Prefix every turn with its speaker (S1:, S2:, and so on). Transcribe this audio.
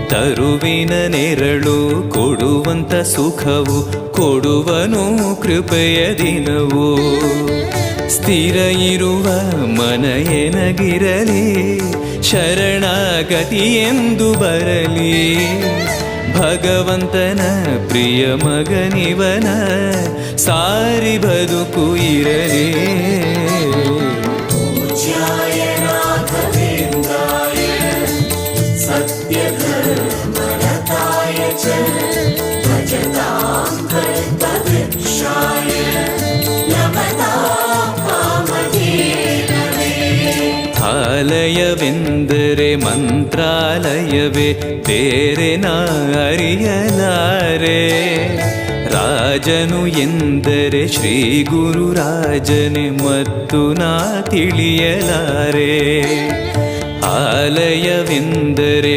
S1: ತರುವಿನ ನೆರಳು ಕೊಡುವಂತ ಸುಖವು ಕೊಡುವನು ಕೃಪೆಯ ದಿನವು. ಸ್ಥಿರ ಇರುವ ಮನ ಎನಗಿರಲಿ, ಶರಣಾಗತಿ ಎಂದು ಬರಲಿ. ಭಗವಂತನ ಪ್ರಿಯ ಮಗನಿವನ ಸಾರಿ ಬದುಕು ಇರಲಿ. ಆಲಯವೆಂದರೆ ಮಂತ್ರಾಲಯವೇ, ಬೇರೆ ನಾ ಅರಿಯಲಾರೆ. ರಾಜನು ಎಂದರೆ ಶ್ರೀ ಗುರುರಾಜನೇ ಮತ್ತು ನಾ ತಿಳಿಯಲಾರೆ. ಆಲಯವೆಂದರೆ